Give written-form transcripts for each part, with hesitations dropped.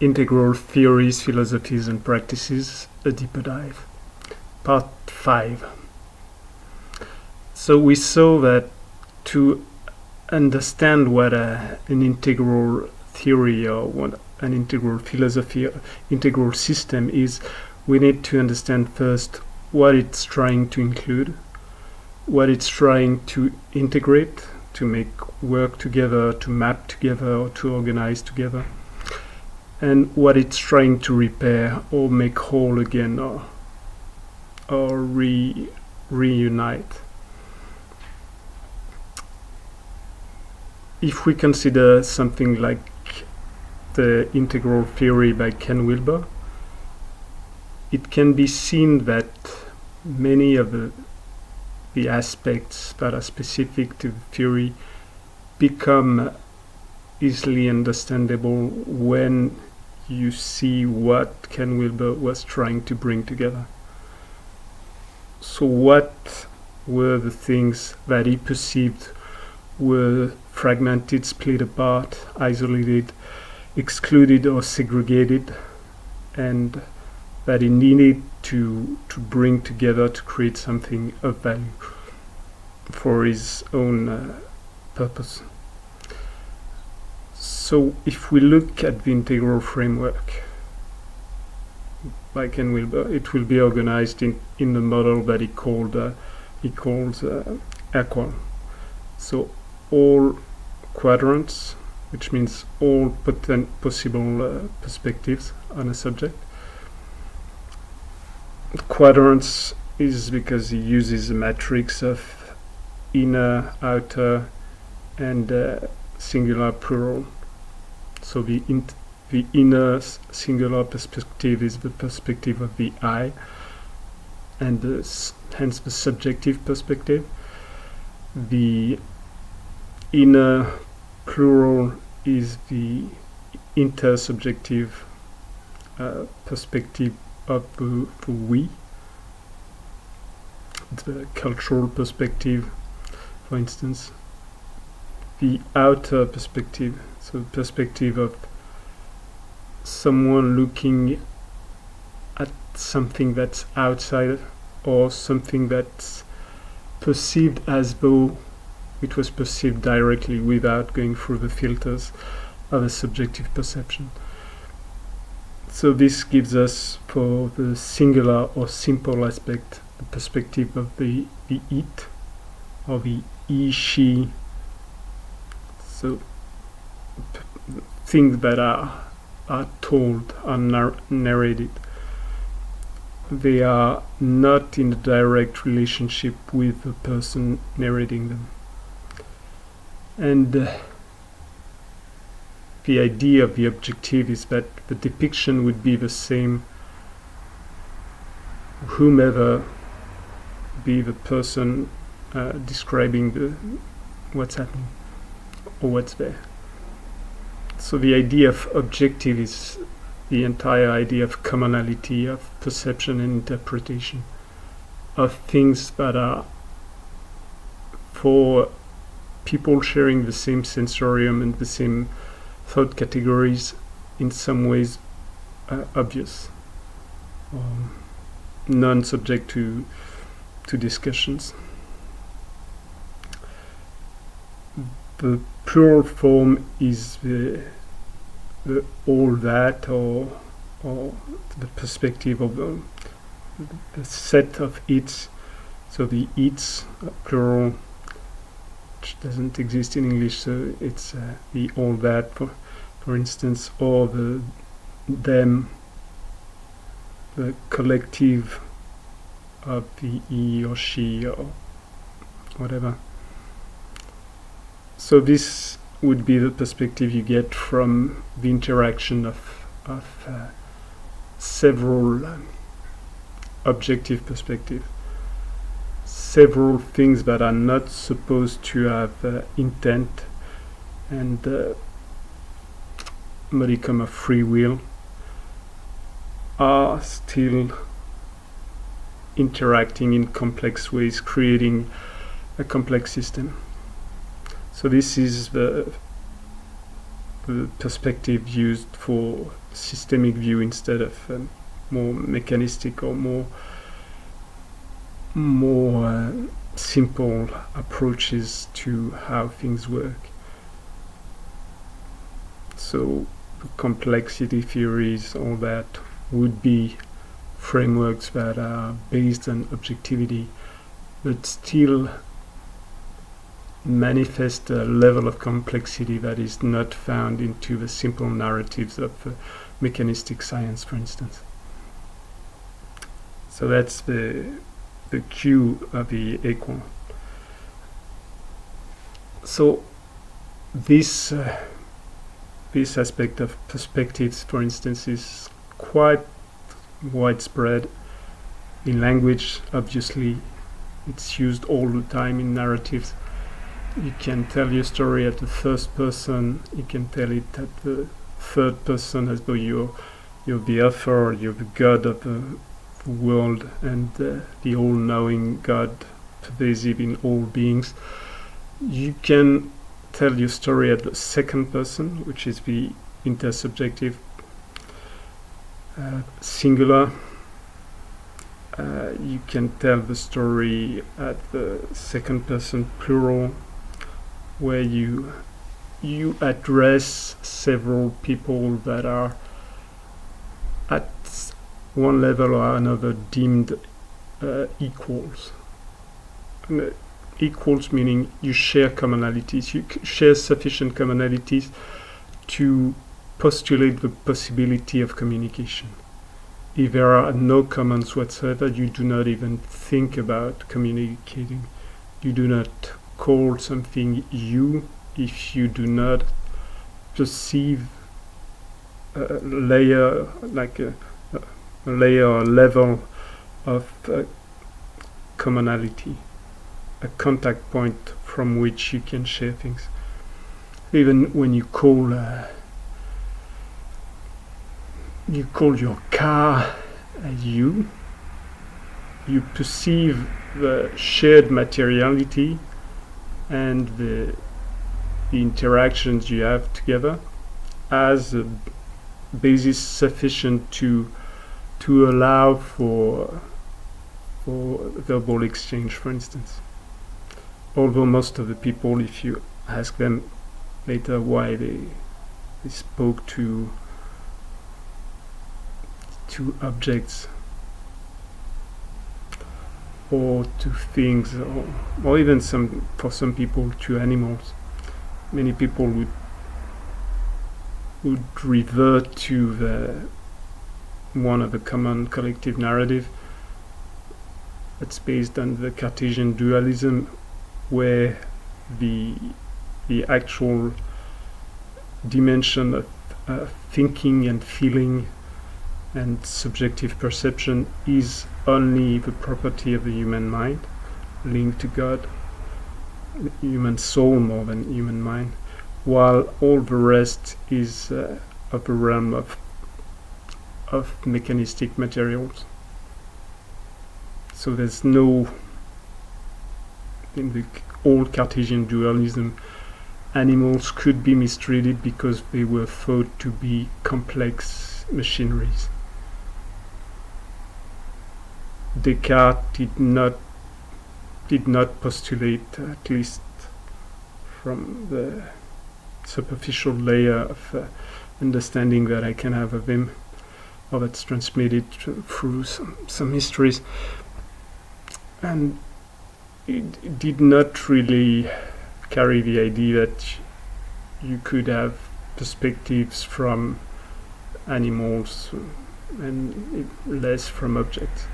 Integral Theories, Philosophies and Practices, a deeper dive. Part 5. So we saw that to understand what an integral theory or what an integral philosophy or integral system is, we need to understand first what it's trying to include, what it's trying to integrate, to make work together, to map together, or to organize together, and what it's trying to repair or make whole again, or reunite. If we consider something like the integral theory by Ken Wilber, it can be seen that many of the aspects that are specific to the theory become easily understandable when you see what Ken Wilber was trying to bring together. So what were the things that he perceived were fragmented, split apart, isolated, excluded or segregated, and that he needed to bring together to create something of value for his own purpose. So if we look at the integral framework by Ken Wilber, it will be organized in the model that he calls AQUAL. So all quadrants, which means all possible perspectives on a subject. Quadrants is because he uses a matrix of inner, outer, and singular plural. So the inner singular perspective is the perspective of the I, and hence the subjective perspective. The inner plural is the intersubjective perspective of the we, the cultural perspective, for instance. The outer perspective, so the perspective of someone looking at something that's outside or something that's perceived as though it was perceived directly without going through the filters of a subjective perception. So this gives us, for the singular or simple aspect, the perspective of the it, or the he, she. So things that are told, are narrated, they are not in a direct relationship with the person narrating them. And the idea of the objective is that the depiction would be the same whomever be the person describing what's happening or what's there. So the idea of objective is the entire idea of commonality, of perception and interpretation, of things that are, for people sharing the same sensorium and the same thought categories, in some ways obvious, non-subject to discussions. The plural form is the all that, or the perspective of the set of its. So the its, plural, which doesn't exist in English, so it's the all that, for instance, or the them, the collective of the he or she or whatever. So this would be the perspective you get from the interaction of several objective perspectives, several things that are not supposed to have intent and modicum of free will, are still interacting in complex ways, creating a complex system. So this is the perspective used for systemic view instead of more mechanistic or more simple approaches to how things work. So complexity theories, all that, would be frameworks that are based on objectivity, but still manifest a level of complexity that is not found into the simple narratives of mechanistic science, for instance. So that's the Q of the equal. So this aspect of perspectives, for instance, is quite widespread in language. Obviously, it's used all the time in narratives. You can tell your story at the first person, you can tell it at the third person as though you're the author, you're the god of the world, and the all-knowing God pervasive in all beings. You can tell your story at the second person, which is the intersubjective singular. You can tell the story at the second person plural, where you address several people that are at one level or another deemed equals. And, equals meaning you share commonalities, you share sufficient commonalities to postulate the possibility of communication. If there are no commons whatsoever, you do not even think about communicating. You do not call something you if you do not perceive a layer, like a layer or level of commonality, a contact point from which you can share things. Even when you call your car you perceive the shared materiality and the interactions you have together as a basis sufficient to allow for verbal exchange, for instance. Although most of the people, if you ask them later why they spoke to objects or to things, or even for some people to animals, many people would revert to one of the common collective narrative that's based on the Cartesian dualism, where the actual dimension of thinking and feeling and subjective perception is only the property of the human mind, linked to God, human soul more than human mind, while all the rest is of the realm of mechanistic materials. So there's no, in the old Cartesian dualism, animals could be mistreated because they were thought to be complex machineries. Descartes did not postulate, at least from the superficial layer of understanding that I can have of him, or that's transmitted through some histories, and it did not really carry the idea that you could have perspectives from animals and less from objects.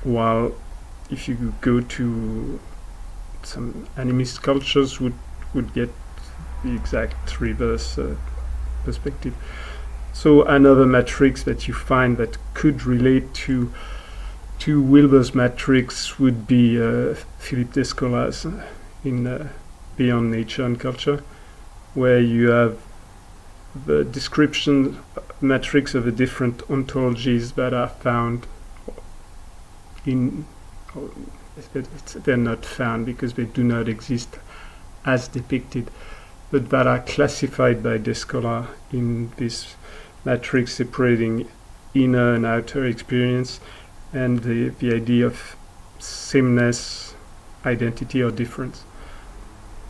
While if you go to some animist cultures would get the exact reverse perspective. So another matrix that you find that could relate to Wilber's matrix would be Philippe Descolas in Beyond Nature and Culture, where you have the description matrix of the different ontologies that are found they're not found because they do not exist as depicted, but that are classified by the scholar in this matrix separating inner and outer experience, and the idea of sameness, identity, or difference.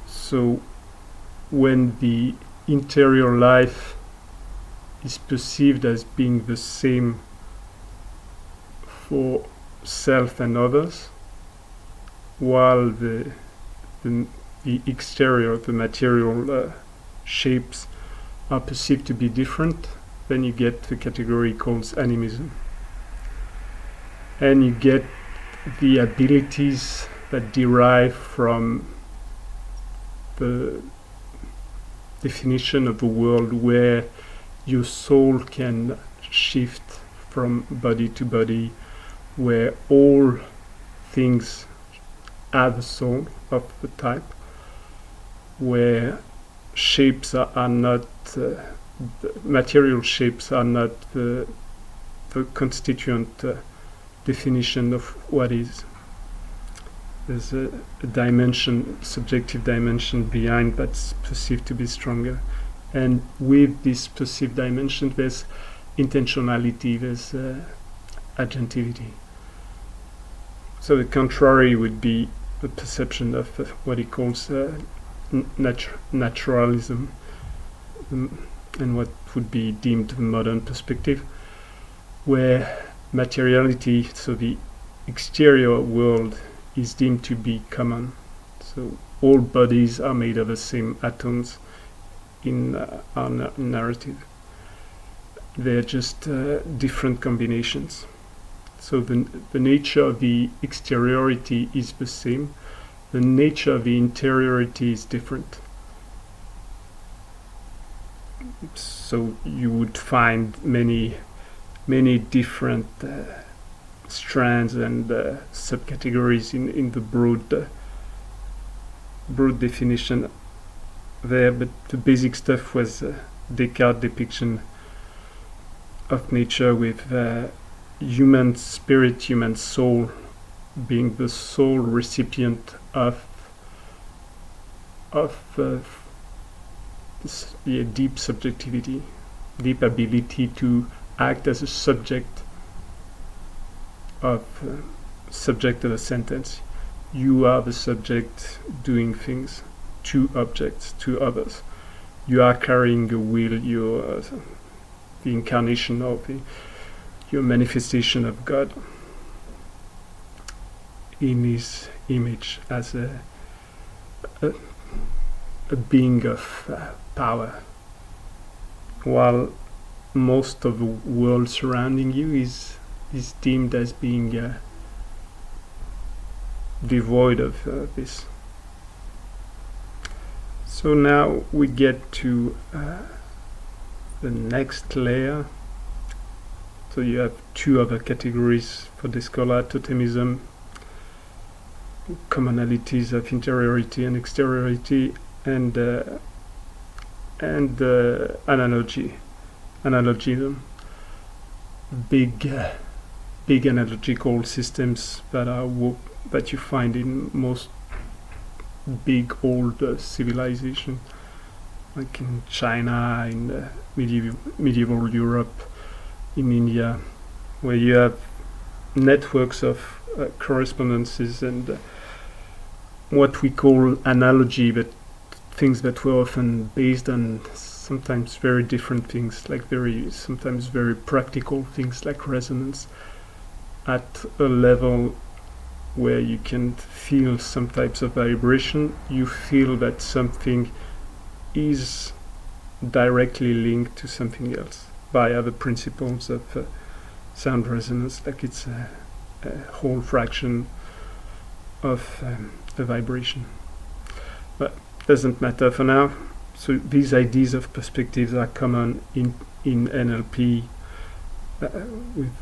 So when the interior life is perceived as being the same for self and others, while the exterior, the material shapes are perceived to be different, then you get the category called animism. And you get the abilities that derive from the definition of a world where your soul can shift from body to body, where all things have a soul of the type, where shapes are not, the material shapes are not the constituent definition of what is. There's a dimension, subjective dimension behind that's perceived to be stronger. And with this perceived dimension, there's intentionality, there's agentivity. So the contrary would be the perception of what he calls naturalism, and what would be deemed the modern perspective, where materiality, so the exterior world, is deemed to be common. So all bodies are made of the same atoms in our narrative. They're just different combinations. So the nature of the exteriority is the same. The nature of the interiority is different. So you would find many different strands and subcategories in the broad definition there, but the basic stuff was Descartes' depiction of nature with human spirit, human soul being the sole recipient of deep subjectivity, deep ability to act as a subject of a sentence. You are the subject doing things to objects, to others. You are carrying a will. You are the incarnation of your manifestation of God in His image as a being of power, while most of the world surrounding you is deemed as being devoid of this. So now we get to the next layer. So you have two other categories for the scholar: totemism, commonalities of interiority and exteriority, and analogism, big analogical systems that you find in most big old civilization, like in China, in medieval Europe, in India, where you have networks of correspondences and what we call analogy, but things that were often based on sometimes very different things, like sometimes very practical things like resonance, at a level where you can feel some types of vibration. You feel that something is directly linked to something else by other principles of sound resonance, like it's a whole fraction of the vibration. But doesn't matter for now. So these ideas of perspectives are common in NLP with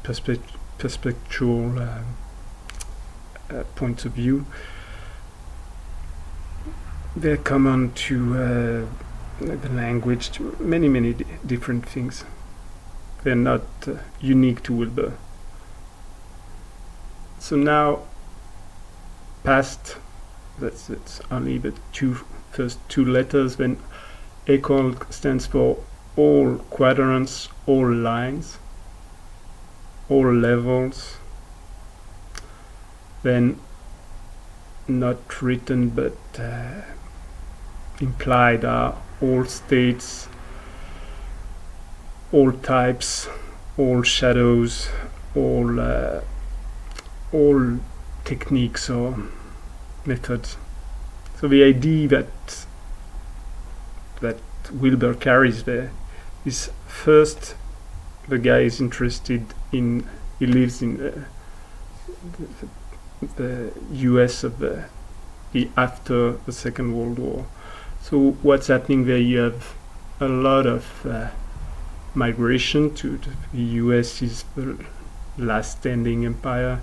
perspectual points of view. They're common to the language, to many different things. They're not unique to Wilber. So now, past, it's only the two first two letters. Then equal stands for all quadrants, all lines, all levels. Then not written but implied are all states, all types, all shadows, all techniques or methods. So the idea that Wilber carries there is, first, the guy is interested in, he lives in the US of the after the Second World War. So what's happening there? You have a lot of migration to the US. Is the last standing empire.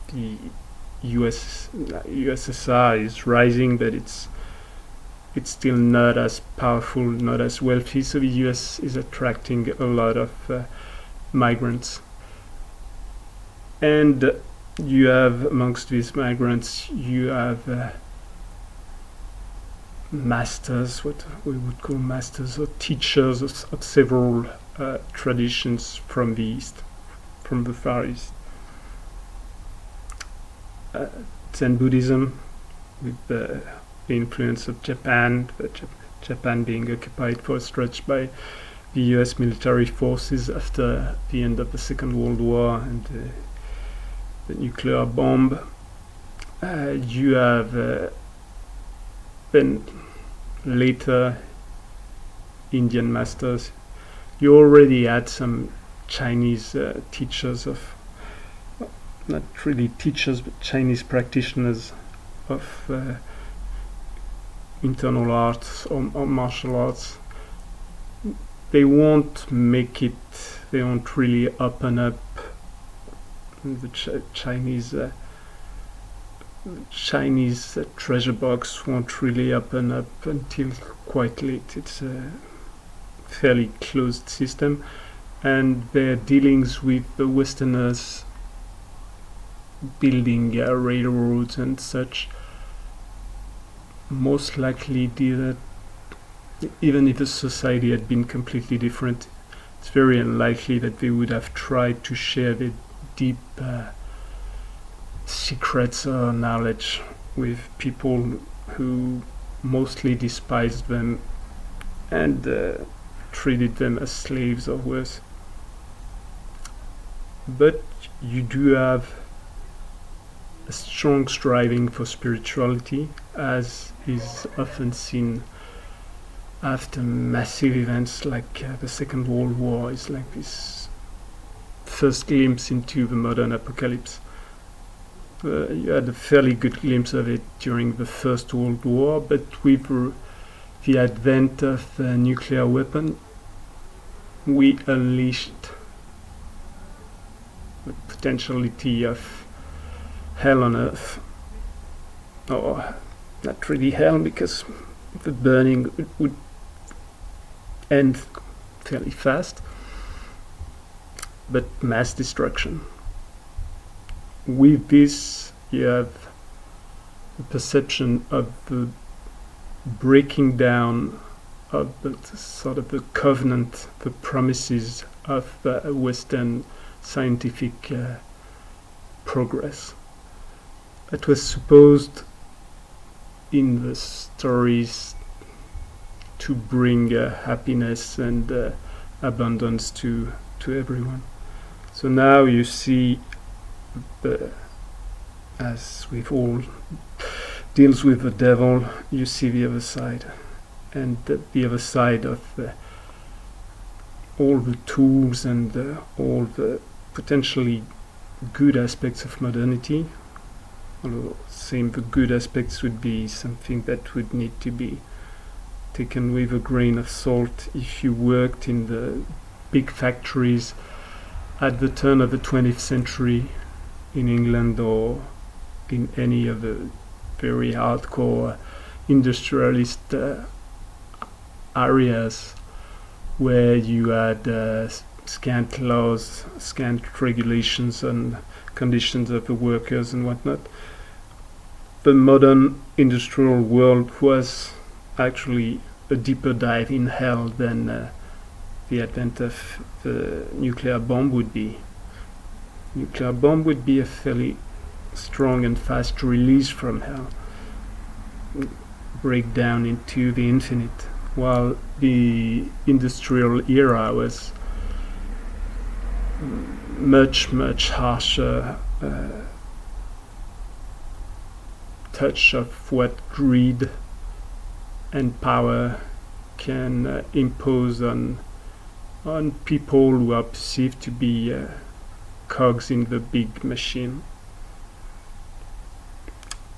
The USSR is rising, but it's still not as powerful, not as wealthy. So the US is attracting a lot of migrants. And you have, amongst these migrants, you have masters, what we would call masters or teachers of several traditions from the East, from the Far East. Zen Buddhism, with the influence of Japan, Japan being occupied for a stretch by the US military forces after the end of the Second World War and the nuclear bomb. You have then later Indian masters. You already had some Chinese teachers of, not really teachers, but Chinese practitioners of internal arts or martial arts. They won't make it, they won't really open up the Chinese treasure box, won't really open up until quite late. It's a fairly closed system, and their dealings with the Westerners building railroads and such most likely did, even if the society had been completely different, it's very unlikely that they would have tried to share the deep secrets or knowledge with people who mostly despised them and treated them as slaves or worse. But you do have a strong striving for spirituality, as is often seen after massive events like the Second World War. Is like this first glimpse into the modern apocalypse. You had a fairly good glimpse of it during the First World War, but with the advent of the nuclear weapon, we unleashed the potentiality of hell on earth. Or not really hell, because the burning would end fairly fast, but mass destruction. With this, you have the perception of the breaking down of the sort of the covenant, the promises of Western scientific progress. That was supposed in the stories to bring happiness and abundance to everyone. So now you see, as with all deals with the devil, you see the other side, and the other side of all the tools and all the potentially good aspects of modernity. Although saying the good aspects would be something that would need to be taken with a grain of salt if you worked in the big factories at the turn of the 20th century in England or in any of the very hardcore industrialist areas where you had scant laws, scant regulations on conditions of the workers and whatnot. the modern industrial world was actually a deeper dive in hell than the advent of the nuclear bomb would be. Nuclear bomb would be a fairly strong and fast release from hell, break down into the infinite, while the industrial era was much harsher touch of what greed and power can impose on people who are perceived to be cogs in the big machine.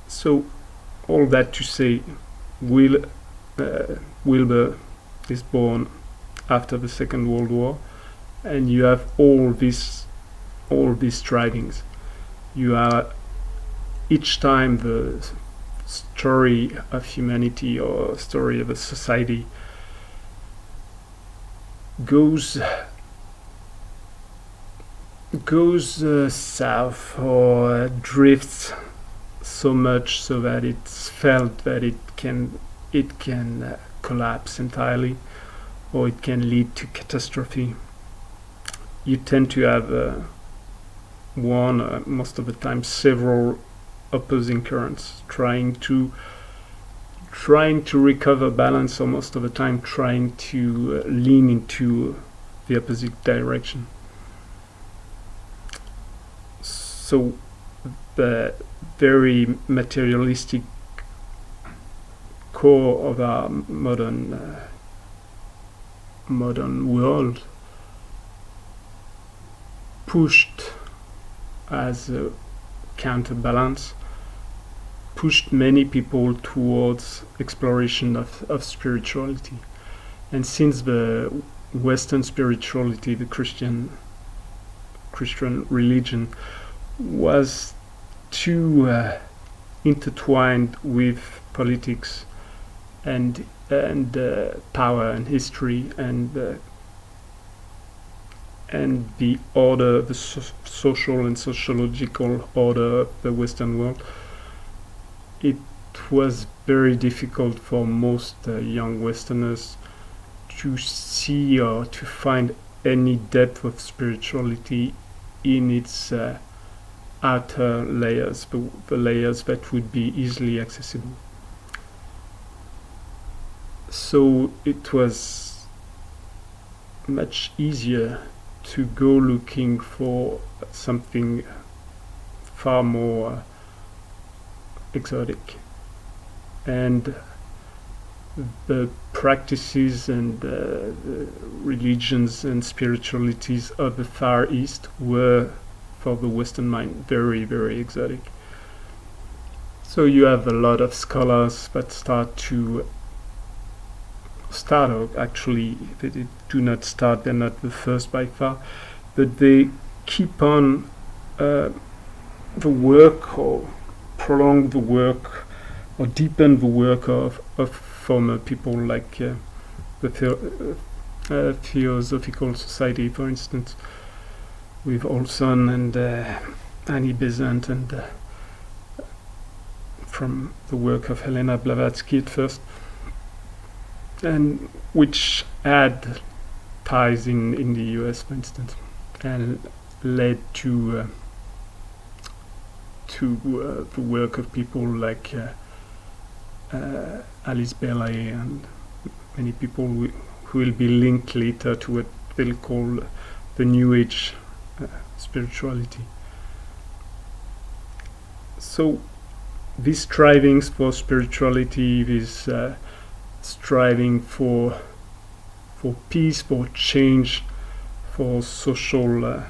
So all that to say, Wilber is born after the Second World War, and you have all these strivings. You are each time the story of humanity or story of a society goes south or drifts so much so that it's felt that it can collapse entirely, or it can lead to catastrophe. You tend to have one, most of the time, several opposing currents trying to recover balance, or most of the time trying to lean into the opposite direction. So the very materialistic core of our modern world pushed as a counterbalance, pushed many people towards exploration of spirituality. And since the Western spirituality, the Christian religion, was too intertwined with politics and power and history and the order, the social and sociological order of the Western world, it was very difficult for most young Westerners to see or to find any depth of spirituality in its outer layers, the layers that would be easily accessible. So it was much easier to go looking for something far more exotic. And the practices and the religions and spiritualities of the Far East were, for the Western mind, very, very exotic. So you have a lot of scholars that actually they do not start, they're not the first by far, but they keep on the work, or prolong the work, or deepen the work of former people like the Theosophical Society, for instance, with Olson and Annie Besant, and from the work of Helena Blavatsky at first, and which had ties in the US, for instance, and led to the work of people like Alice Bailey and many people who will be linked later to what they'll call the New Age spirituality. So these strivings for spirituality, this striving for peace, for change, for social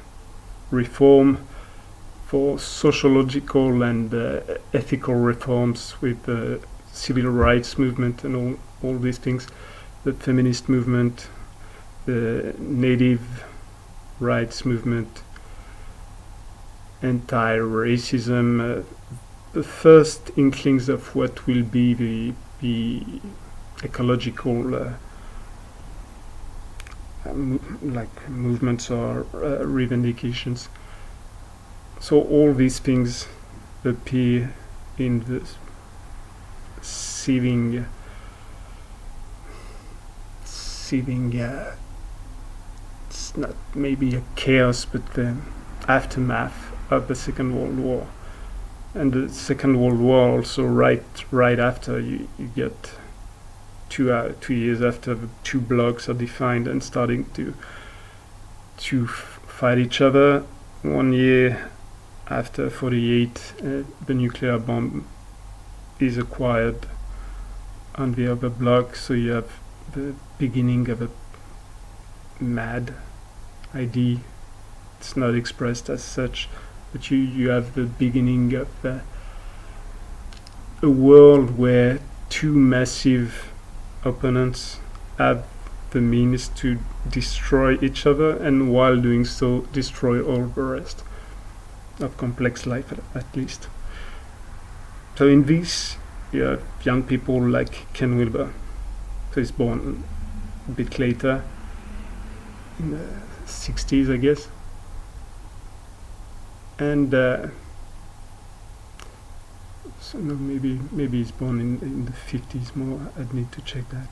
reform, for sociological and ethical reforms with the civil rights movement and all these things, the feminist movement, the native rights movement, anti-racism, the first inklings of what will be the ecological like movements or revendications. So all these things appear in the seething it's not maybe a chaos, but the aftermath of the Second World War. And the Second World War also right after you get 2 years after the two blocs are defined and starting to fight each other. 1 year after 48, the nuclear bomb is acquired on the other bloc, so you have the beginning of a mad idea. It's not expressed as such, but you have the beginning of a world where two massive opponents have the means to destroy each other, and while doing so destroy all the rest of complex life, at least. So in this, you have young people like Ken Wilber. So he's born a bit later, in the 60s, I guess. And so no, maybe he's born in the 50s more. I'd need to check that.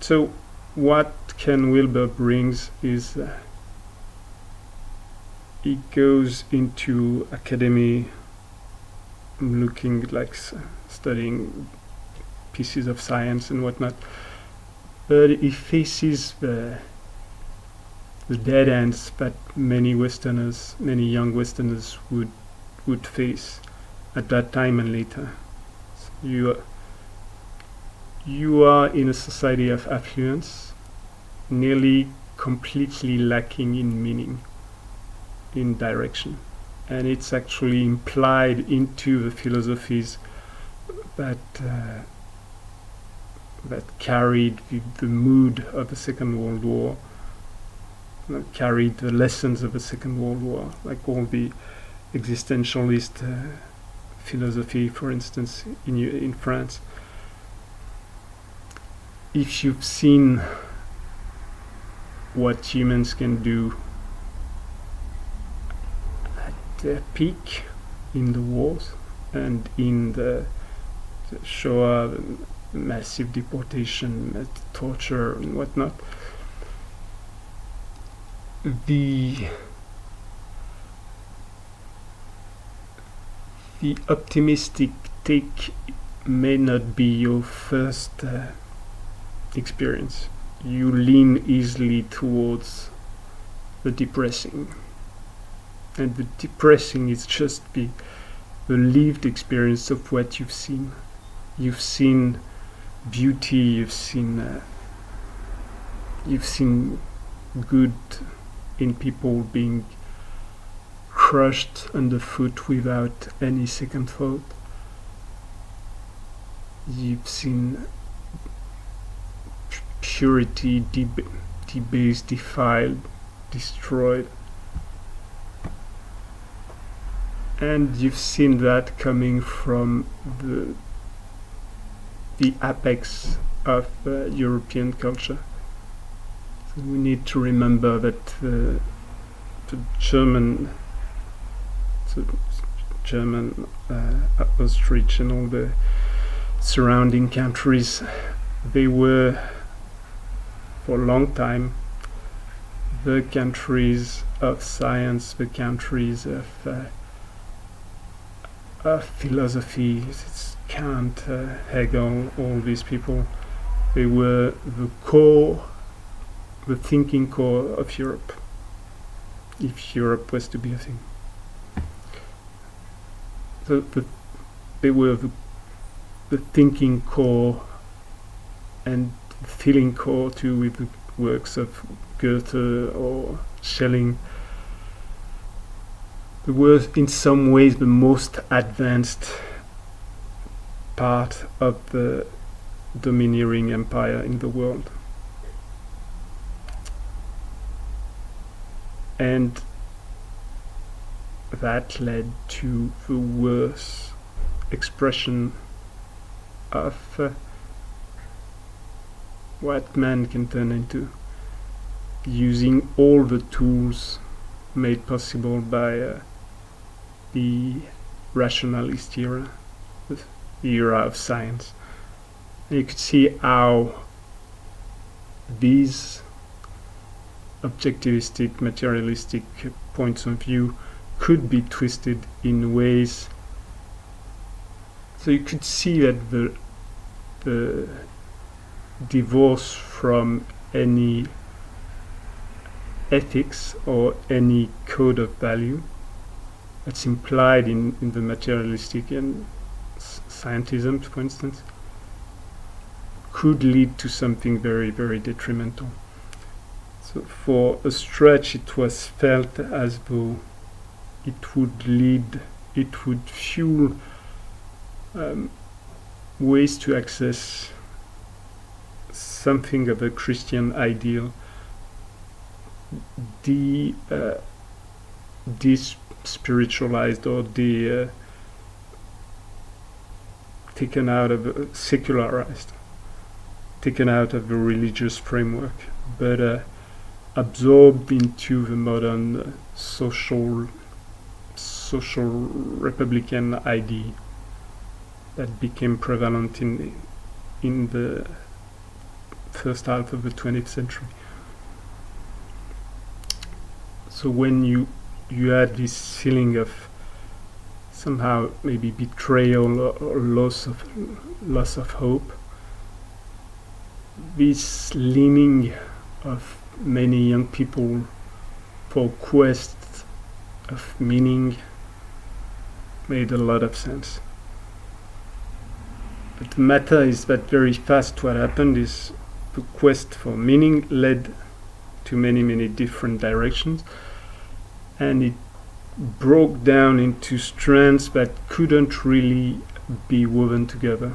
So what Ken Wilber brings is he goes into academy looking like studying pieces of science and whatnot, but he faces the dead ends that many young Westerners would face at that time and later. So you are in a society of affluence, nearly completely lacking in meaning, in direction, and it's actually implied into the philosophies that carried the mood of the Second World War, carried the lessons of the Second World War, like all the existentialist philosophy, for instance, in France. If you've seen what humans can do at their peak in the wars and in the Shoah, the massive deportation, torture and whatnot, the optimistic take may not be your first experience. You lean easily towards the depressing, and the depressing is just the lived experience of what you've seen. You've seen beauty, you've seen good in people being crushed underfoot without any second thought. You've seen purity debased, defiled, destroyed. And you've seen that coming from the apex of European culture. So we need to remember that the German, Austrian and all the surrounding countries, they were for a long time the countries of science, the countries of philosophy. It's Kant, Hegel, all these people. They were the thinking core of Europe, if Europe was to be a thing. So they were the thinking core and feeling core too, with the works of Goethe or Schelling. They were in some ways the most advanced part of the domineering empire in the world. And that led to the worst expression of what man can turn into, using all the tools made possible by the rationalist era, the era of science. And you could see how these objectivistic, materialistic points of view could be twisted in ways. So you could see that the divorce from any ethics or any code of value that's implied in the materialistic and scientism, for instance, could lead to something very, very detrimental. So for a stretch it was felt as though it would fuel ways to access something of a Christian ideal, de-spiritualized or taken out of secularized, taken out of the religious framework, but absorbed into the modern social republican idea that became prevalent in the first half of the 20th century. So when you had this feeling of somehow maybe betrayal or loss of hope, this leaning of many young people for quest of meaning made a lot of sense. But the matter is that very fast what happened is the quest for meaning led to many, many different directions, and it broke down into strands that couldn't really be woven together.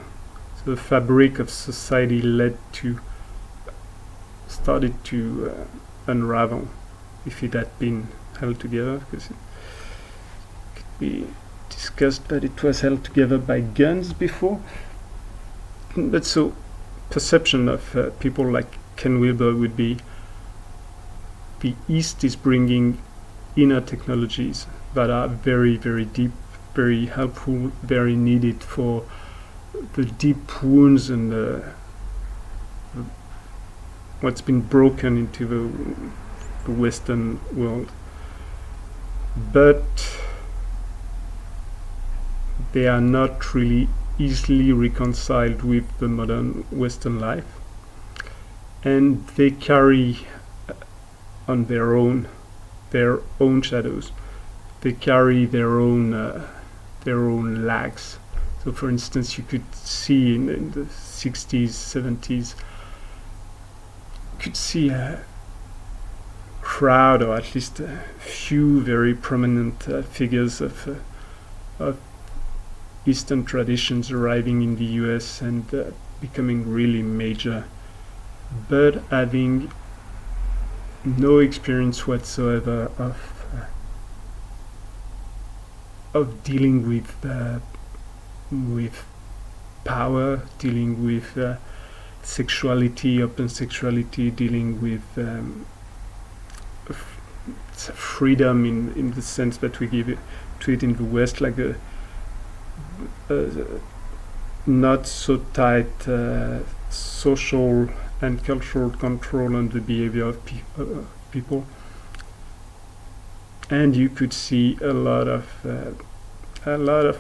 So the fabric of society started to unravel, if it had been held together, because it could be discussed that it was held together by guns before. But so perception of people like Ken Wilber would be the East is bringing inner technologies that are very, very deep, very helpful, very needed for the deep wounds and what's been broken into the Western world. But they are not really easily reconciled with the modern Western life, and they carry on their own shadows. They carry their own lags. So, for instance, you could see in the 60s, 70s, you could see a crowd, or at least a few very prominent figures of Eastern traditions arriving in the US and becoming really major, but having no experience whatsoever of dealing with power, dealing with sexuality, open sexuality, dealing with freedom in the sense that we give it to it in the West, like a not so tight social and cultural control on the behavior of people. And you could see a lot of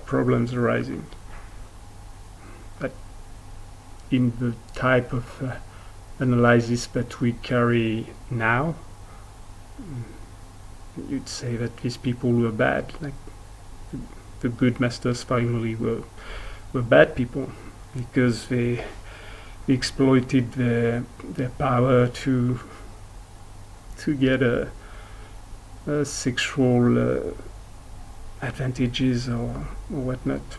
problems arising. But in the type of analysis that we carry now, you'd say that these people were bad. Like the good masters finally were bad people because they exploited their power to get a sexual advantages or whatnot.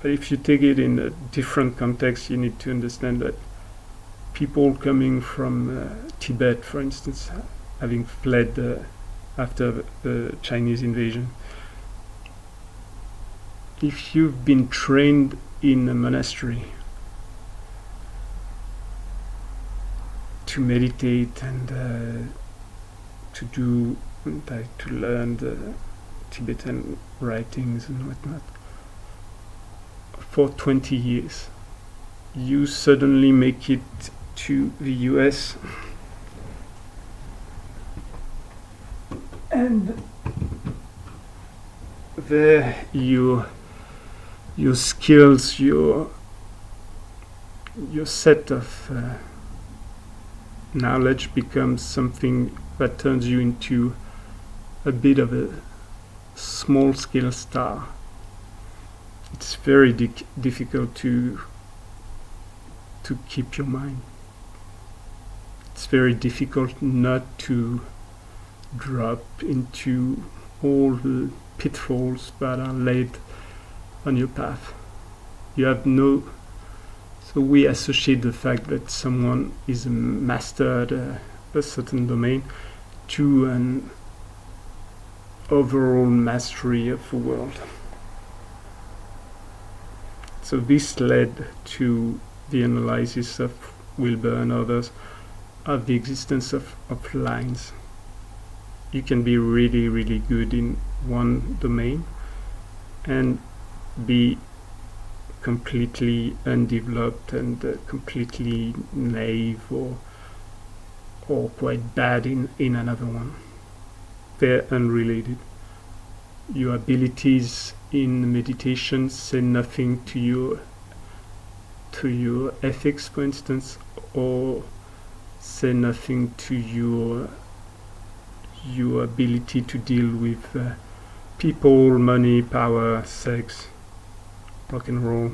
But if you take it in a different context, you need to understand that people coming from Tibet, for instance, having fled after the Chinese invasion, if you've been trained in a monastery to meditate and to learn the Tibetan writings and whatnot, for 20 years. You suddenly make it to the US, and there your skills, your set of knowledge becomes something that turns you into a bit of a small-scale star. It's very difficult to keep your mind. It's very difficult not to drop into all the pitfalls that are laid on your path. You have no... So we associate the fact that someone is a master at a certain domain to an overall mastery of the world. So this led to the analysis of Wilber and others of the existence of lines. You can be really, really good in one domain and be completely undeveloped and completely naive or quite bad in another one. They're unrelated. Your abilities in meditation say nothing to your ethics, for instance, or say nothing to your ability to deal with people, money, power, sex, rock and roll.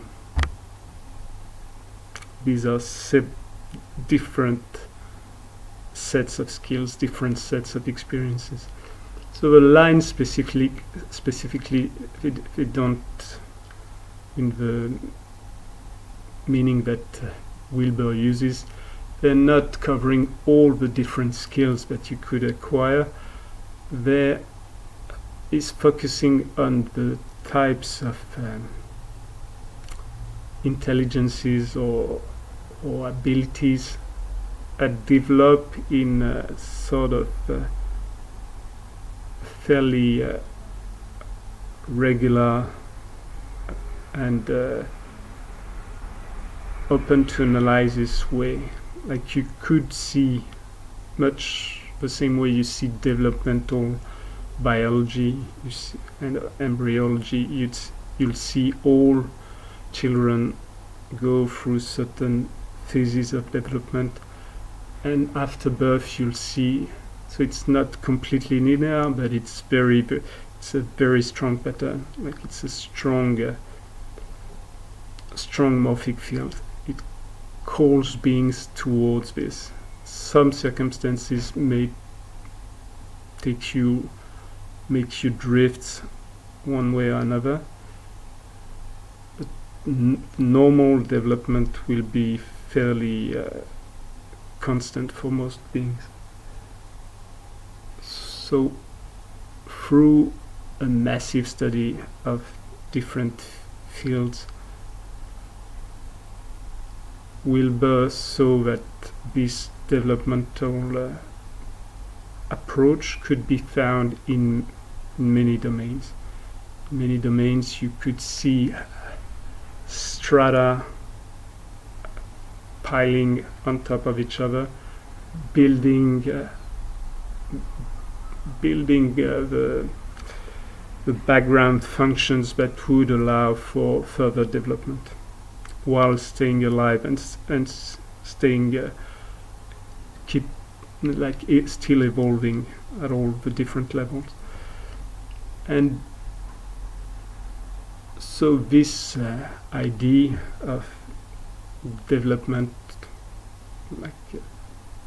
These are different sets of skills, different sets of experiences. So the lines specifically they don't, in the meaning that Wilber uses, they're not covering all the different skills that you could acquire. There is focusing on the types of intelligences or abilities that develop in a sort of fairly regular and open to analysis way. Like you could see, much the same way you see developmental biology and embryology, you'll see all children go through certain phases of development, and after birth you'll see, so it's not completely linear, but it's a very strong pattern. Like it's a strong morphic field. It calls beings towards this. Some circumstances may make you drift one way or another, but normal development will be fairly constant for most beings. So through a massive study of different fields, Wilber saw that this developmental approach could be found in many domains. In many domains you could see strata piling on top of each other, building the background functions that would allow for further development while staying alive and staying still evolving at all the different levels. And so this idea of development,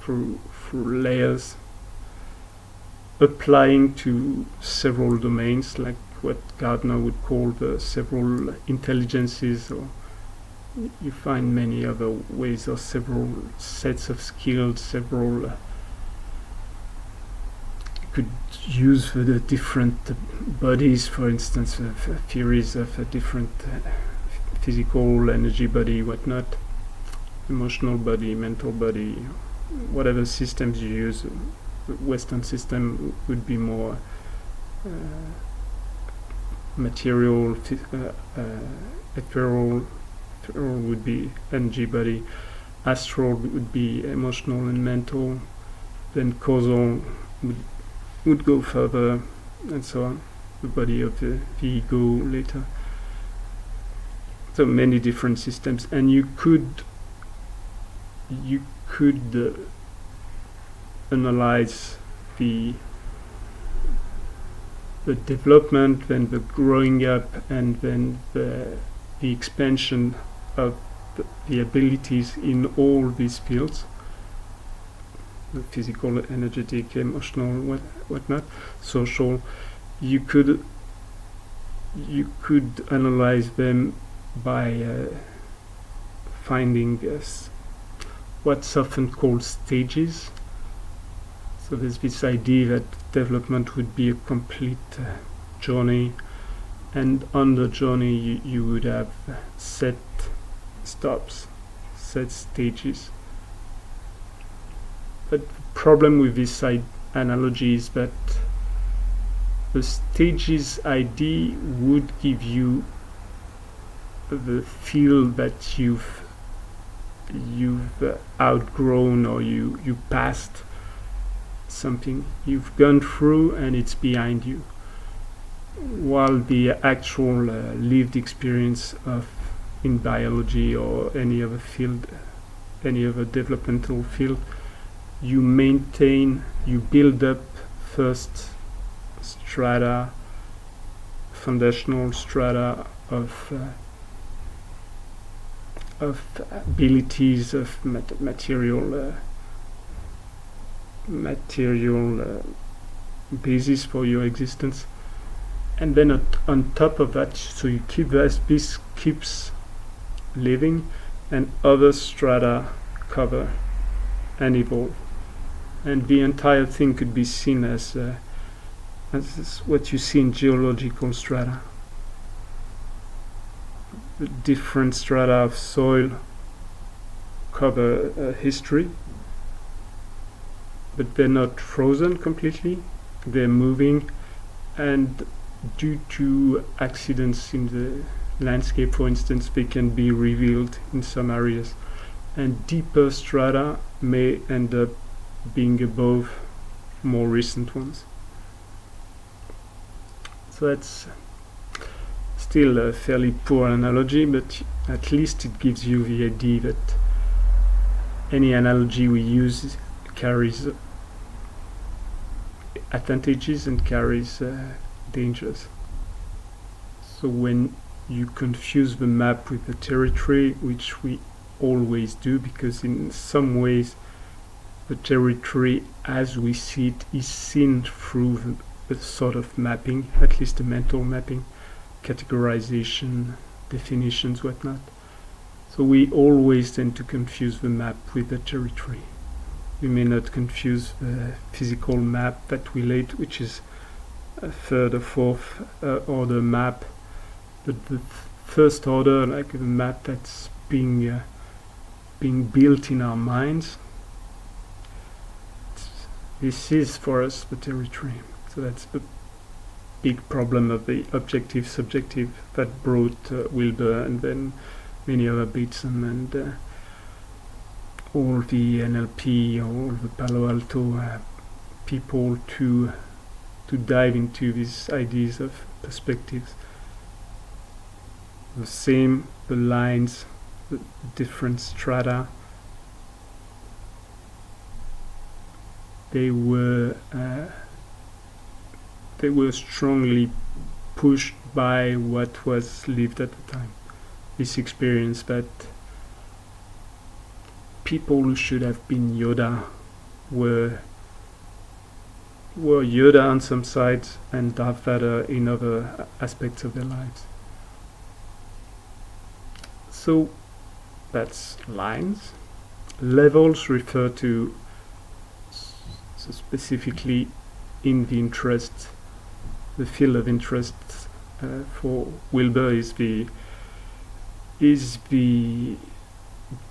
through layers, applying to several domains, like what Gardner would call the several intelligences, or you find many other ways, or several sets of skills, several you could use for the different bodies, for instance, theories of a different physical energy body, whatnot, emotional body, mental body, whatever systems you use. The Western system would be more material, ethereal would be energy body, astral would be emotional and mental, then causal would go further, and so on, the body of the ego later. So many different systems, and you could analyze the development, then the growing up, and then the expansion of the abilities in all these fields, the physical, energetic, emotional, whatnot, social. You could analyze them by finding what's often called stages. So there's this idea that development would be a complete journey, and on the journey you would have set stops, set stages. But the problem with this analogy is that the stages idea would give you the feel that you've outgrown, or you passed something, you've gone through and it's behind you, while the actual lived experience of in biology or any other field, any other developmental field, you build up first strata, foundational strata of abilities, of material basis for your existence, and then on top of that, so you keep this keeps living, and other strata cover and evolve, and the entire thing could be seen as what you see in geological strata. The different strata of soil cover history, but they're not frozen completely, they're moving, and due to accidents in the landscape, for instance, they can be revealed in some areas, and deeper strata may end up being above more recent ones. So that's still a fairly poor analogy, but at least it gives you the idea that any analogy we use carries advantages and carries dangers. So when you confuse the map with the territory, which we always do, because in some ways the territory as we see it is seen through a sort of mapping, at least a mental mapping, categorization, definitions, whatnot. So we always tend to confuse the map with the territory. We may not confuse the physical map that we laid, which is a third or fourth order map, but the first order, like the map that's being built in our minds, this is for us the territory. So that's the big problem of the objective subjective that brought Wilber and then many other Bateson and all the NLP, all the Palo Alto people to dive into these ideas of perspectives. The same, the lines, the different strata, they were strongly pushed by what was lived at the time. This experience that people who should have been Yoda were Yoda on some sides and Darth Vader in other aspects of their lives. So that's lines. Levels refer to, so specifically in the interest, the field of interest for Wilber is the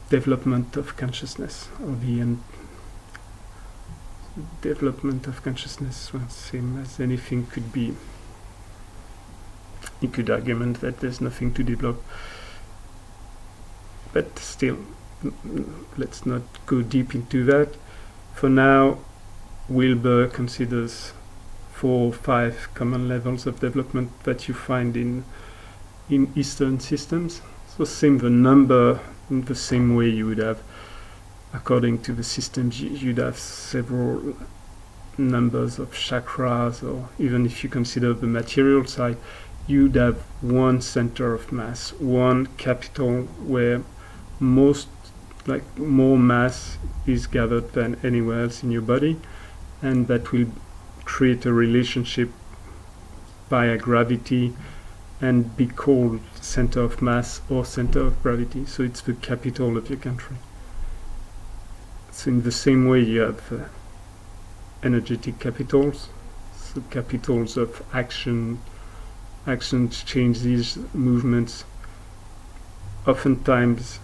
development of consciousness, or the development of consciousness, well, same as anything could be You could argument that there's nothing to develop. But still, let's not go deep into that. For now, Wilber considers 4 or 5 common levels of development that you find in Eastern systems. So same the number, in the same way you would have, according to the systems, you'd have several numbers of chakras, or even if you consider the material side, you'd have one center of mass, one capital where more mass is gathered than anywhere else in your body, and that will create a relationship via gravity and be called center of mass or center of gravity. So it's the capital of your country. So in the same way you have energetic capitals, so capitals of actions change these movements. Oftentimes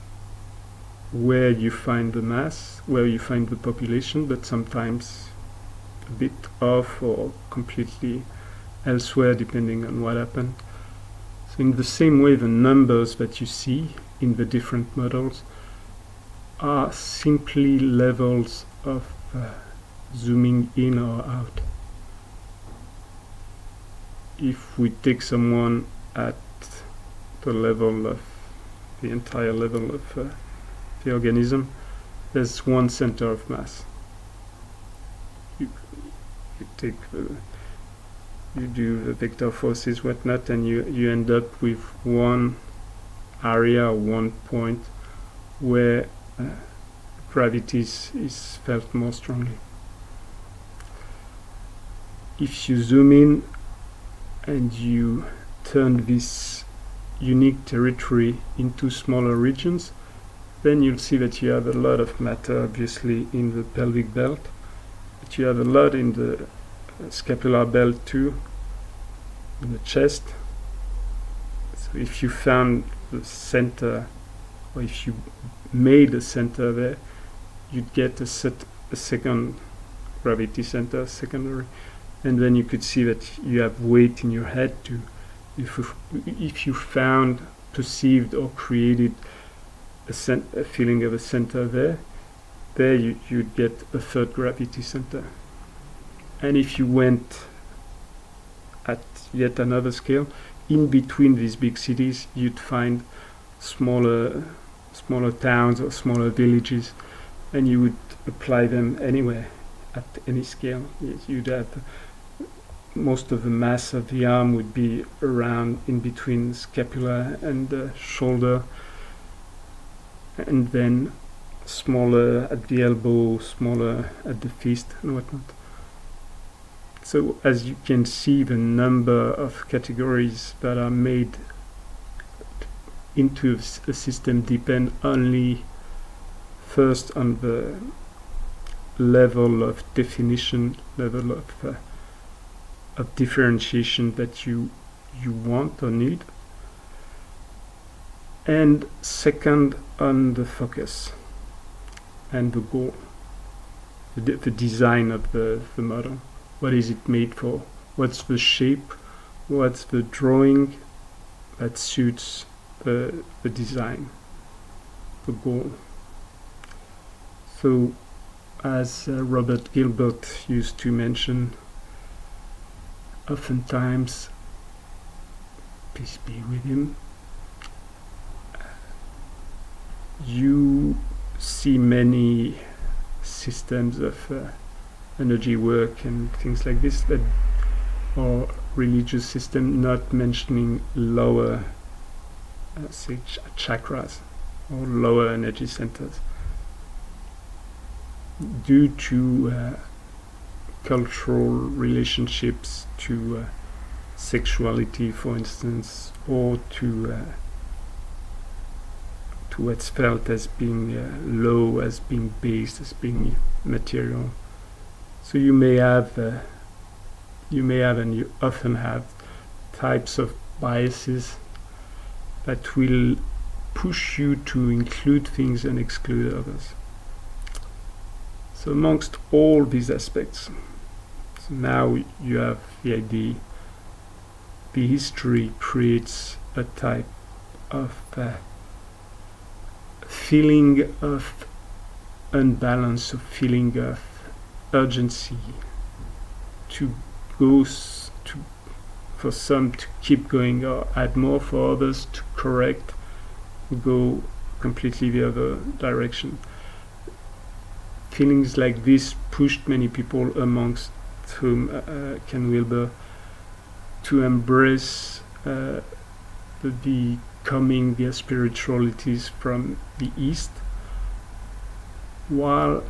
where you find the mass, where you find the population, but sometimes a bit off or completely elsewhere depending on what happened. So in the same way, the numbers that you see in the different models are simply levels of zooming in or out. If we take someone at the level of the entire level of the organism, there's one center of mass. You do the vector forces, whatnot, and you end up with one area or one point where gravity is felt more strongly. If you zoom in and you turn this unique territory into smaller regions, then you'll see that you have a lot of matter, obviously, in the pelvic belt, but you have a lot in the scapular belt too, in the chest. So if you found the center, or if you made a center there, you'd get a second gravity center, secondary, and then you could see that you have weight in your head too. If you found, perceived, or created a feeling of a center there you'd get a third gravity center. And if you went at yet another scale, in between these big cities, you'd find smaller towns or smaller villages, and you would apply them anywhere at any scale. You'd have most of the mass of the arm would be around in between the scapula and the shoulder, and then smaller at the elbow, smaller at the fist and whatnot. So as you can see, the number of categories that are made into a system depend only first on the level of definition, level of differentiation that you want or need, and second on the focus and the goal, the design of the model. What is it made for? What's the shape? What's the drawing that suits the design, the goal? So as Robert Gilbert used to mention, oftentimes, peace be with him, you see many systems of energy work and things like this, that or religious system not mentioning lower say chakras or lower energy centers due to cultural relationships to sexuality, for instance, or to what's felt as being low, as being base, as being material. So you may have and you often have types of biases that will push you to include things and exclude others. So amongst all these aspects, so now you have the idea the history creates a type of feeling of unbalance, a feeling of urgency to go for some to keep going or add more, for others to correct, go completely the other direction. Feelings like this pushed many people, amongst whom Ken Wilber, to embrace becoming their spiritualities from the East, while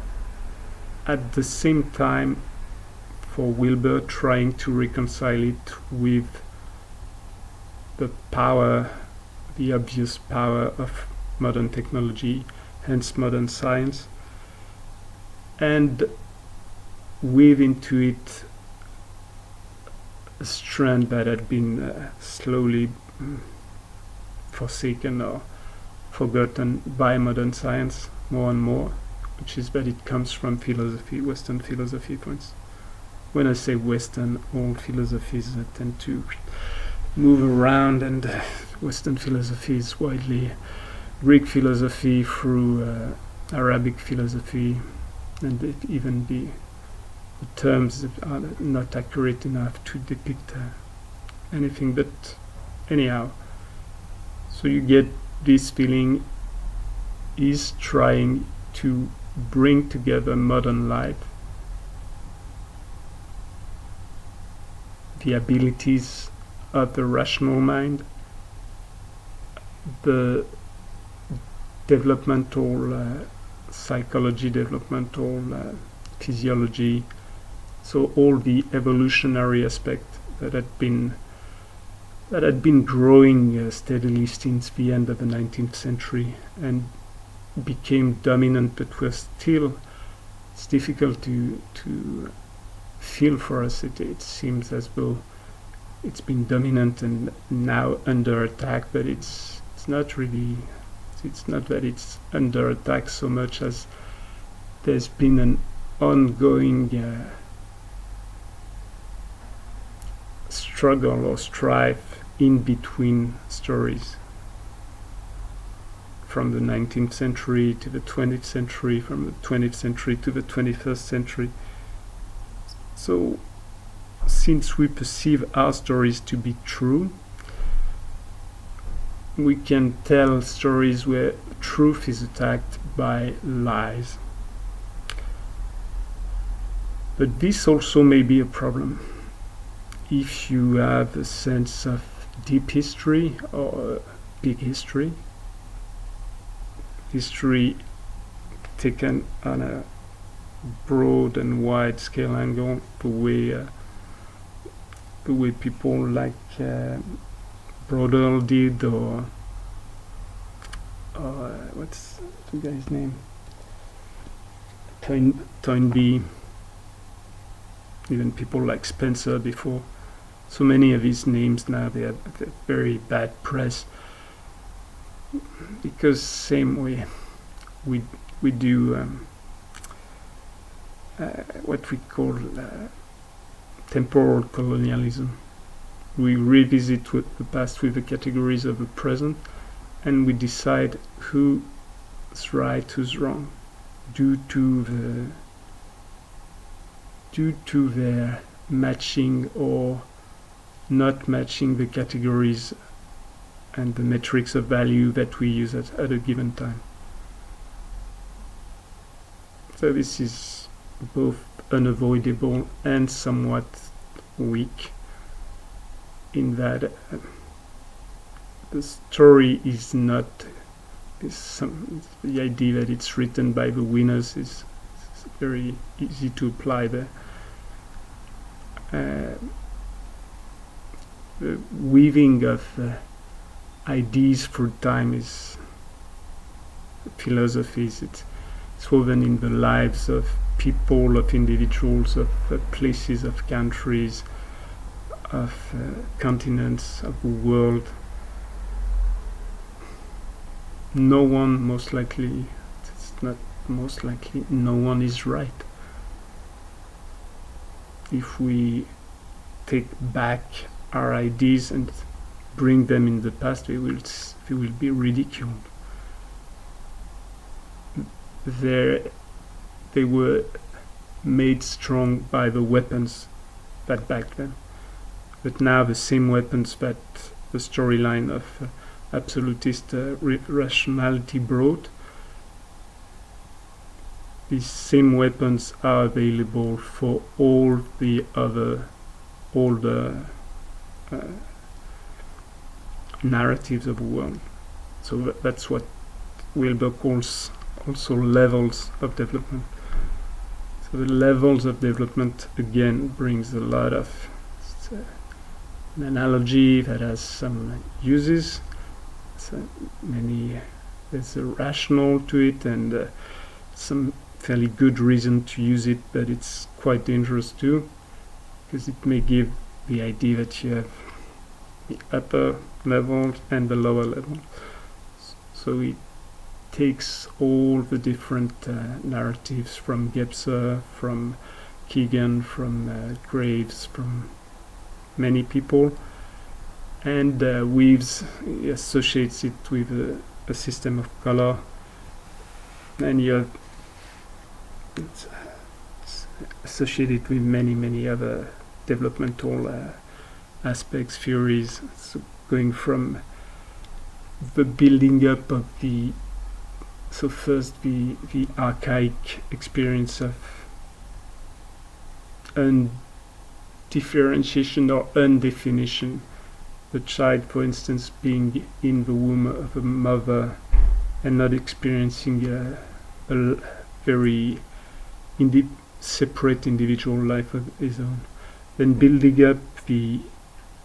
at the same time for Wilber trying to reconcile it with the power, the obvious power of modern technology, hence modern science, and weave into it a strand that had been slowly forsaken or forgotten by modern science more and more, which is that it comes from philosophy, Western philosophy, for instance. When I say Western, all philosophies tend to move around, and Western philosophy is widely Greek philosophy through Arabic philosophy, and even the terms are not accurate enough to depict anything, but anyhow. So you get this feeling is trying to bring together modern life, the abilities of the rational mind, the developmental psychology, developmental physiology, so all the evolutionary aspect that had been growing steadily since the end of the 19th century and became dominant, but was still, it's difficult to feel for us. It seems as though it's been dominant and now under attack, but it's not really. It's not that it's under attack so much as there's been an ongoing struggle or strife in between stories, from the 19th century to the 20th century, from the 20th century to the 21st century. So, since we perceive our stories to be true, we can tell stories where truth is attacked by lies. But this also may be a problem if you have a sense of deep history or big history taken on a broad and wide scale angle, the way people like Brodel did, or what's the guy's name? Toynbee, even people like Spencer before. So many of these names now, they have very bad press, because same way we do what we call temporal colonialism. We revisit the past with the categories of the present, and we decide who's right, who's wrong, due to their matching or not matching the categories and the metrics of value that we use at a given time. So this is both unavoidable and somewhat weak, in that the story is not the idea that it's written by the winners is very easy to apply there. The weaving of ideas through time is philosophies. It's woven in the lives of people, of individuals, of places, of countries, of continents, of the world. No one, most likely, it's not most likely, no one is right. If we take back our ideas and bring them in the past, they will be ridiculed. They were made strong by the weapons that backed them. But now the same weapons that the storyline of absolutist rationality brought, these same weapons are available for all the narratives of the world. So that's what Wilber calls also levels of development. So the levels of development again brings a lot of an analogy that has some uses. There's a rational to it and some fairly good reason to use it, but it's quite dangerous too, because it may give the idea that you have the upper level and the lower level. So it takes all the different narratives from Gebser, from Kehlan, from Graves, from many people, and associates it with a system of color, and it's associated with many other developmental aspects, theories. So going from the building up of first the archaic experience of undifferentiation or undefinition. The child, for instance, being in the womb of a mother and not experiencing a very separate individual life of his own. Then building up the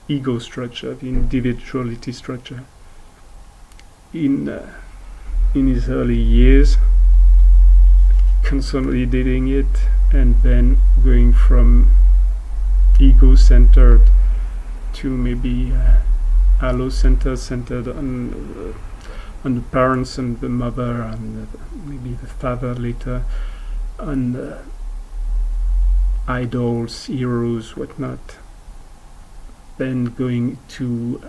ego structure, the individuality structure. In his early years, consolidating it, and then going from ego-centered to maybe allo-centered on the parents and the mother and maybe the father later, on idols, heroes, whatnot. Then going to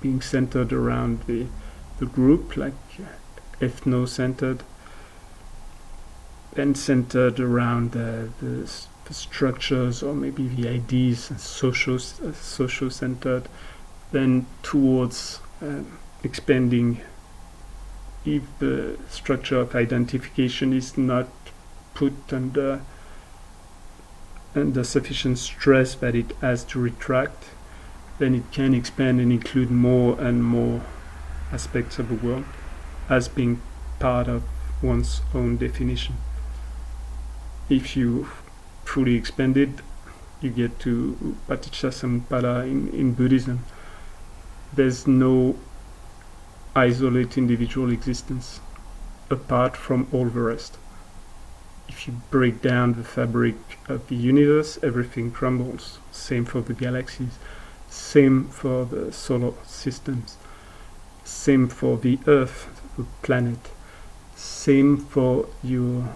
being centered around the group, like ethno-centered, then centered around the structures or maybe the ideas, social-centered, then towards expanding if the structure of identification is not put under sufficient stress that it has to retract, then it can expand and include more and more aspects of the world as being part of one's own definition. If you fully expand it, you get to Paticca in Buddhism. There's no isolate individual existence apart from all the rest. If you break down the fabric of the universe, everything crumbles. Same for the galaxies, same for the solar systems, same for the Earth, the planet, same for your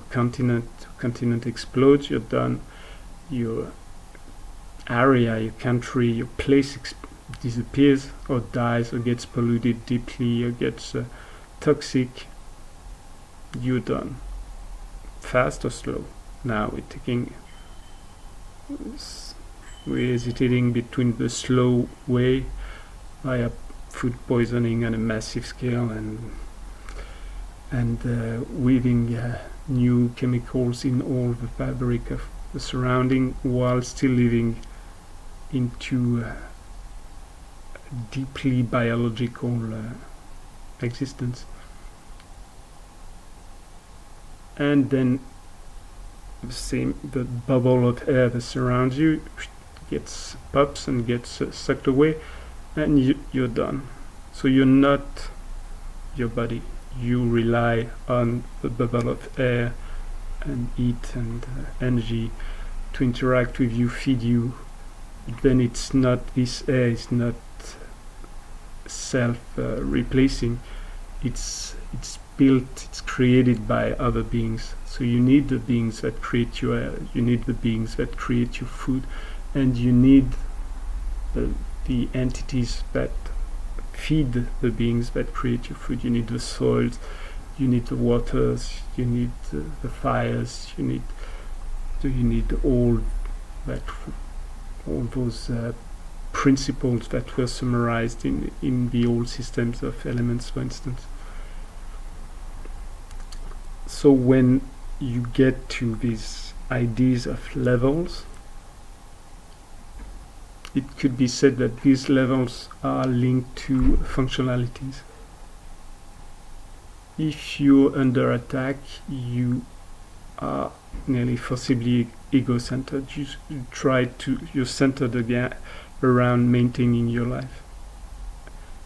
continent. Continent explodes, you're done. Your area, your country, your place disappears or dies or gets polluted deeply or gets toxic. You're done. Fast or slow? Now we're hesitating between the slow way via food poisoning on a massive scale and weaving new chemicals in all the fabric of the surrounding while still living into deeply biological existence. And then the bubble of air that surrounds you pops and gets sucked away, and you're done. So you're not your body. You rely on the bubble of air and heat and energy to interact with you, feed you. Then it's not, this air is not self-replacing. it's built, it's created by other beings. So you need the beings that create your air, you need the beings that create your food, and you need the entities that feed the beings that create your food. You need the soils, you need the waters, you need the fires, you need all those principles that were summarized in the old systems of elements, for instance. So when you get to these ideas of levels, it could be said that these levels are linked to functionalities. If you're under attack, you are nearly forcibly ego-centered. You're centered again around maintaining your life,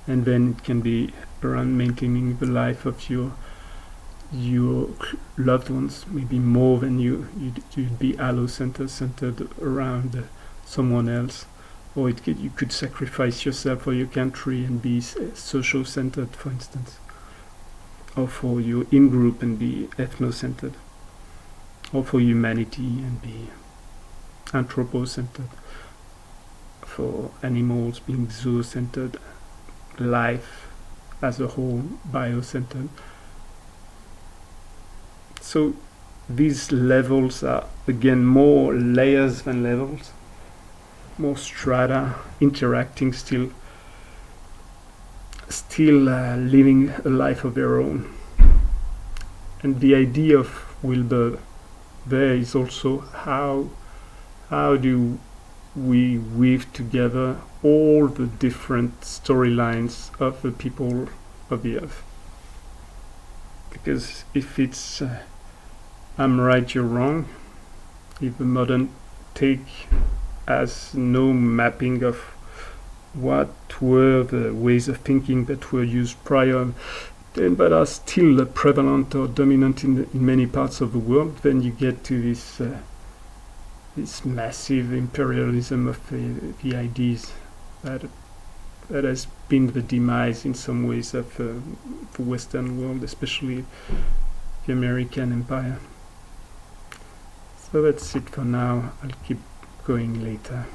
and then it can be around maintaining the life of your loved ones, maybe more than you'd be allo-centered around someone else, or you could sacrifice yourself for your country and be social-centered, for instance, or for your in-group and be ethno-centered, or for humanity and be anthropo-centered, for animals being zoo-centered, life as a whole bio-centered. So these levels are again more layers than levels, more strata, interacting, still living a life of their own. And the idea of Wilber there is also how do we weave together all the different storylines of the people of the earth. Because if it's I'm right, you're wrong, if the modern take has no mapping of what were the ways of thinking that were used prior, but are still prevalent or dominant in many parts of the world, then you get to this massive imperialism of the ideas that has been the demise in some ways of the Western world, especially the American empire. So that's it for now. I'll keep going later.